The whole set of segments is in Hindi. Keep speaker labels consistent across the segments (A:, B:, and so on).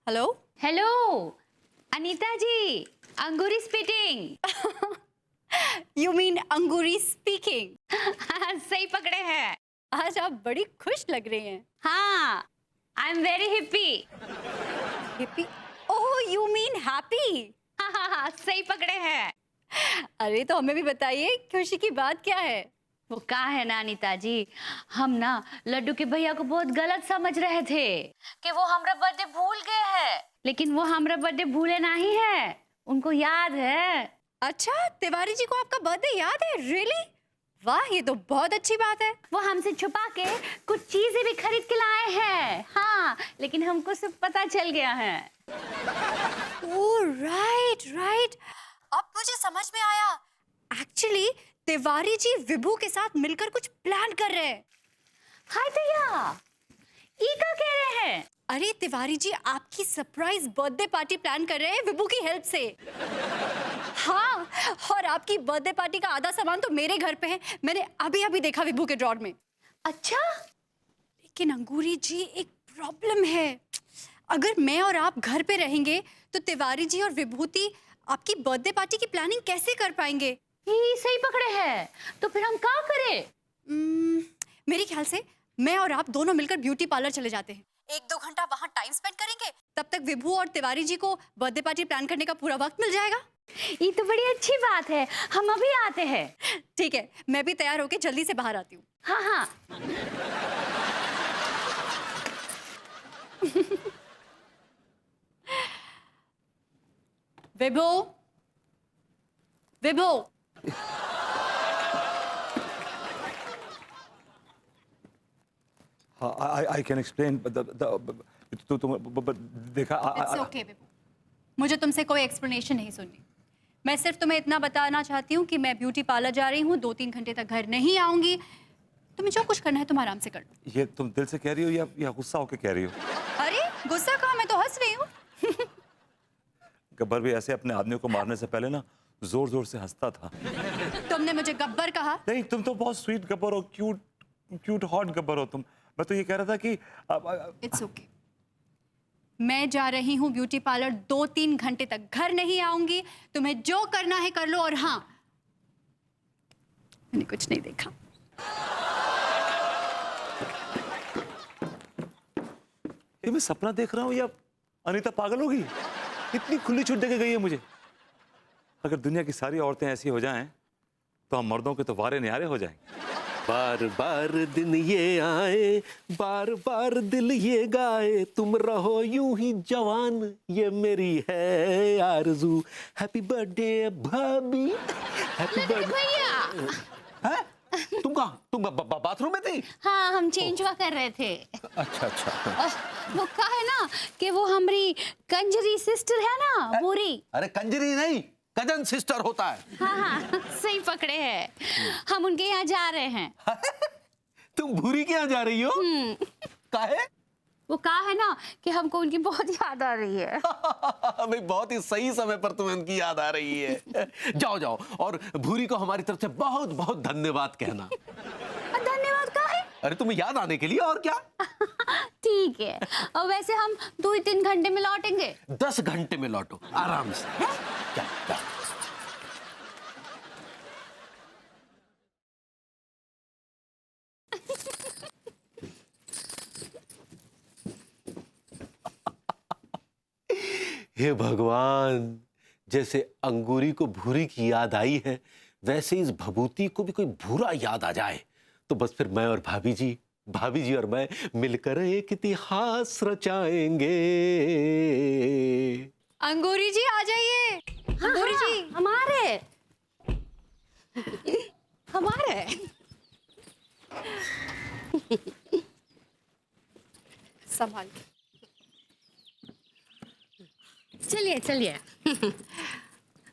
A: Hello.
B: Hello Anita ji, Angoori speaking.
A: You mean Angoori speaking.
B: सही पकड़े हैं।
A: आज आप बड़ी खुश लग रही हैं।
B: हाँ, I am very hippie.
A: Hippie? Oh, you mean happy.
B: हाँ, सही पकड़े हैं।
A: अरे तो हमें भी बताइए, खुशी की बात क्या है?
B: वो क्या है ना अनीता जी, हम ना लड्डू के भैया को बहुत गलत समझ रहे थे कि वो हमारा बर्थडे भूल गए हैं, लेकिन वो हमारा बर्थडे भूले नहीं है, उनको याद है।
A: अच्छा, तिवारी जी को आपका बर्थडे याद है? रियली? वाह, ये तो बहुत अच्छी बात है।
B: वो हमसे छुपा के कुछ चीजें भी खरीद के लाए हैं। हाँ, लेकिन हमको सब पता चल गया है।
A: ओह राइट राइट, अब मुझे समझ में आया। एक्चुअली तिवारी जी विभू के साथ मिलकर कुछ प्लान कर रहे हैं।
B: हाय भैया, ये क्या कह रहे हैं?
A: अरे तिवारी जी आपकी सरप्राइज बर्थडे पार्टी प्लान कर रहे हैं विभू की हेल्प से। हाँ, और आपकी बर्थडे पार्टी का आधा सामान तो मेरे घर पे है। मैंने अभी अभी देखा विभू के ड्रॉर में।
B: अच्छा,
A: लेकिन अंगूरी जी एक प्रॉब्लम है। अगर मैं और आप घर पे रहेंगे तो तिवारी जी और विभूति आपकी बर्थडे पार्टी की प्लानिंग कैसे कर पाएंगे?
B: ये सही पकड़े हैं। तो फिर हम क्या करें?
A: मेरे ख्याल से मैं और आप दोनों मिलकर ब्यूटी पार्लर चले जाते हैं। 1-2 घंटा वहाँ टाइम स्पेंड करेंगे, तब तक विभू और तिवारी जी को बर्थडे पार्टी प्लान करने का पूरा वक्त मिल जाएगा।
B: ये तो बड़ी अच्छी बात है, हम अभी आते हैं।
A: ठीक है, मैं भी तैयार होके जल्दी से बाहर आती हूँ।
B: हाँ हाँ।
A: विभू, विभू,
C: I can explain, but देखा
A: इट्स ओके विभू, मुझे तुमसे कोई एक्सप्लेनेशन नहीं सुननी। मैं सिर्फ तुम्हें इतना बताना चाहती हूँ कि मैं ब्यूटी पार्लर जा रही हूँ, 2-3 घंटे तक घर नहीं आऊंगी। तुम्हें जो कुछ करना है तुम आराम से कर लो।
C: ये तुम दिल से कह रही हो या गुस्सा होके कह रही हो?
A: अरे गुस्सा कहाँ, मैं तो हंस रही हूँ।
C: गब्बर भी ऐसे अपने आदमी को मारने से पहले ना जोर जोर से हंसता था।
A: तुमने मुझे गब्बर कहा?
C: नहीं, तुम तो बहुत स्वीट गब्बर हो, क्यूट क्यूट हॉट गब्बर हो तुम। मैं तो ये कह रहा था कि
A: इट्स ओके, मैं जा रही हूँ ब्यूटी पार्लर, 2-3 घंटे तक घर नहीं आऊंगी। तुम्हें जो करना है कर लो। और हाँ, मैंने कुछ नहीं देखा।
C: ये मैं सपना देख रहा हूँ या अनीता पागल होगी? इतनी खुली छूट देके गई है मुझे। अगर दुनिया की सारी औरतें ऐसी हो जाएं तो हम मर्दों के तो वारे न्यारे हो जाएंगे।
D: बार बार दिन ये आए, बार बार दिल ये गाए, तुम रहो यूं ही जवान, ये मेरी है आरज़ू। हैप्पी बर्थडे भाभी, हैप्पी बर्थडे।
B: भैया,
D: हैं? तुम बाथरूम में थी?
B: हाँ, हम चेंज हुआ कर रहे थे।
D: अच्छा।
B: वो क्या है ना कि वो हमारी कंजरी सिस्टर है ना, बूरी।
D: अरे कंजरी नहीं, कजन सिस्टर होता है।
B: हाँ, सही पकड़े हैं। हम उनके यहाँ जा रहे हैं।
D: तुम भूरी के यहाँ जा रही हो? काहे?
B: वो कहा है ना कि हमको उनकी बहुत याद आ रही है।
D: भाई बहुत ही सही समय पर तुम्हें उनकी याद आ रही है। जाओ और भूरी को हमारी तरफ से बहुत बहुत धन्यवाद कहना।
B: धन्यवाद का है?
D: अरे तुम्हें याद आने के लिए, और क्या।
B: ठीक है, और वैसे हम 2-3 घंटे में लौटेंगे।
D: 10 घंटे में लौटो आराम से। क्या? हे भगवान, जैसे अंगूरी को भूरी की याद आई है, वैसे इस भभूति को भी कोई भूरा याद आ जाए तो बस फिर मैं और भाभी जी और मैं मिलकर एक इतिहास रचाएंगे।
A: अंगूरी जी आ जाइए। अंगूरी जी,
B: हमारे
A: संभाल के।
B: चलिए।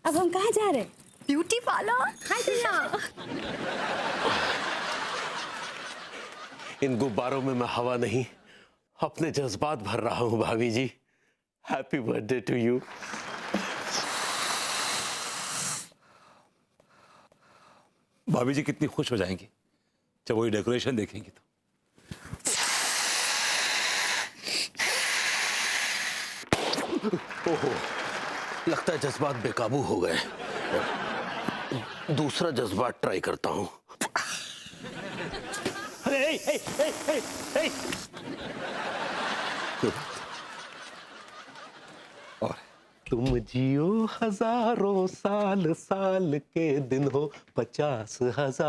B: अब हम कहाँ जा रहे हैं?
A: Beauty parlour.
B: हाय भैया।
D: इन गुब्बारों में मैं हवा नहीं, अपने जज्बात भर रहा हूं भाभी जी। Happy birthday to you.
C: भाभी जी कितनी खुश हो जाएंगी जब वो ये डेकोरेशन देखेंगी तो।
D: ओहो, लगता है जज्बात बेकाबू हो गए। दूसरा जज्बात ट्राई करता हूं। अरे ए, ए, ए, ए, ए। और तुम जियो हजारों साल, साल के दिन हो 50,000।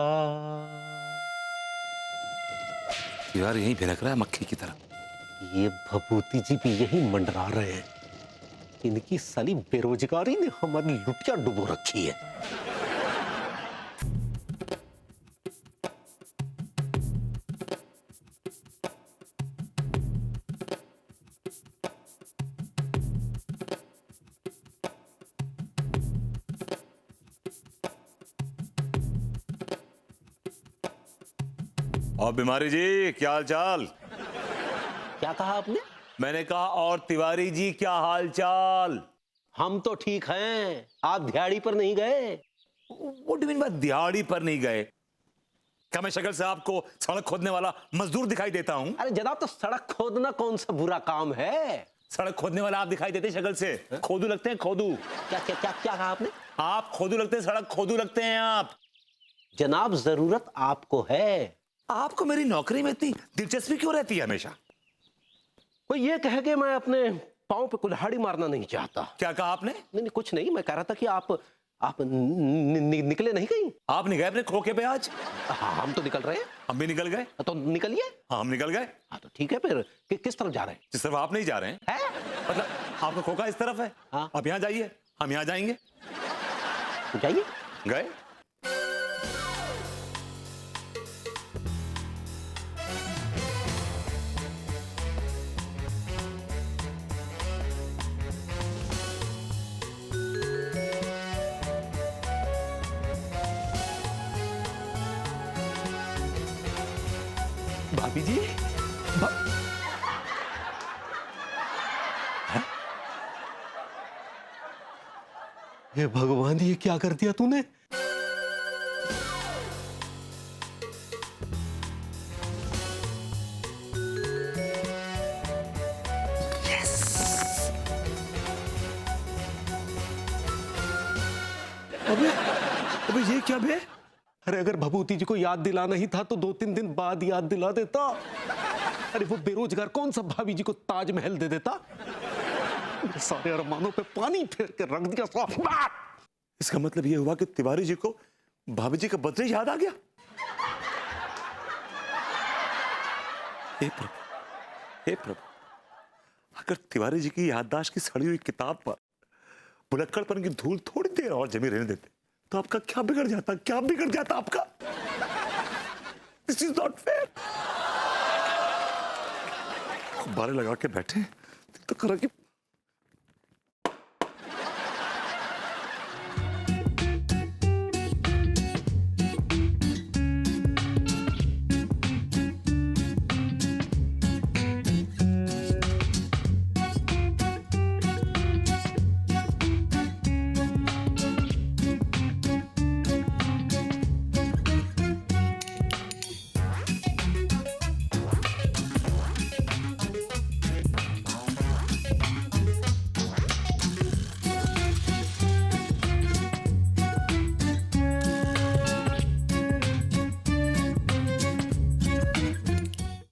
C: यार यहीं भिनक रहा है मक्खी की तरह।
D: ये भभूति जी भी यही मंडरा रहे हैं। इनकी साली बेरोजगारी ने हमारी लुटिया डुबो रखी है।
C: और बीमारी जी क्या हाल चाल?
D: क्या कहा आपने?
C: मैंने कहा और तिवारी जी क्या हाल चाल?
D: हम तो ठीक हैं। आप दिहाड़ी पर नहीं गए?
C: What do you mean by दिहाड़ी पर नहीं गए? क्या मैं शक्ल से आपको सड़क खोदने वाला मजदूर दिखाई देता हूं?
D: अरे जनाब, तो सड़क खोदना कौन सा बुरा काम है?
C: सड़क खोदने वाला आप दिखाई देते शक्ल से। खोदू लगते हैं, खोदू।
D: क्या क्या क्या क्या कहा आपने?
C: आप खोदू लगते हैं, सड़क खोदू लगते हैं आप।
D: जनाब, जरूरत आपको है।
C: आपको मेरी नौकरी में इतनी दिलचस्पी क्यों रहती है हमेशा?
D: कोई ये कहे कि मैं अपने पाँव पे कुल्हाड़ी मारना नहीं चाहता।
C: क्या कहा आपने?
D: नहीं नहीं, कुछ नहीं। मैं कह रहा था कि आप निकले नहीं कहीं?
C: आप नहीं गए अपने खोखे पे आज?
D: हाँ, हम तो निकल रहे हैं।
C: हम भी निकल गए।
D: तो निकलिए।
C: हाँ, हम निकल गए।
D: हाँ तो ठीक है, फिर किस तरफ जा रहे हैं?
C: जिस तरफ आप नहीं जा रहे हैं।
D: है?
C: मतलब आपका खोखा इस तरफ है।
D: हाँ।
C: आप यहाँ जाइए, हम यहाँ जाएंगे।
D: तो जाइए।
C: गए।
D: भाभी जी, हे भगवान, ये क्या कर दिया तूने?
C: अबे अबे ये क्या बे?
D: अरे अगर भभूति जी को याद दिलाना ही था तो 2-3 दिन बाद याद दिला देता। अरे वो बेरोजगार कौन सा भाभी जी को ताजमहल दे देता? मेरे सारे अरमानों पे पानी फेर के रख दिया साफ।
C: इसका मतलब ये हुआ कि तिवारी जी को भाभी जी का बर्थडे याद आ गया। हे प्रभु, हे प्रभु, अगर तिवारी जी की याददाश्त की सड़ी हुई किताब पर बुलक्कड़पन की धूल थोड़ी देर और जमी रहने देते तो आपका क्या बिगड़ जाता? क्या बिगड़ जाता आपका? This is not fair. गुब्बारे लगा के बैठे तो करा कि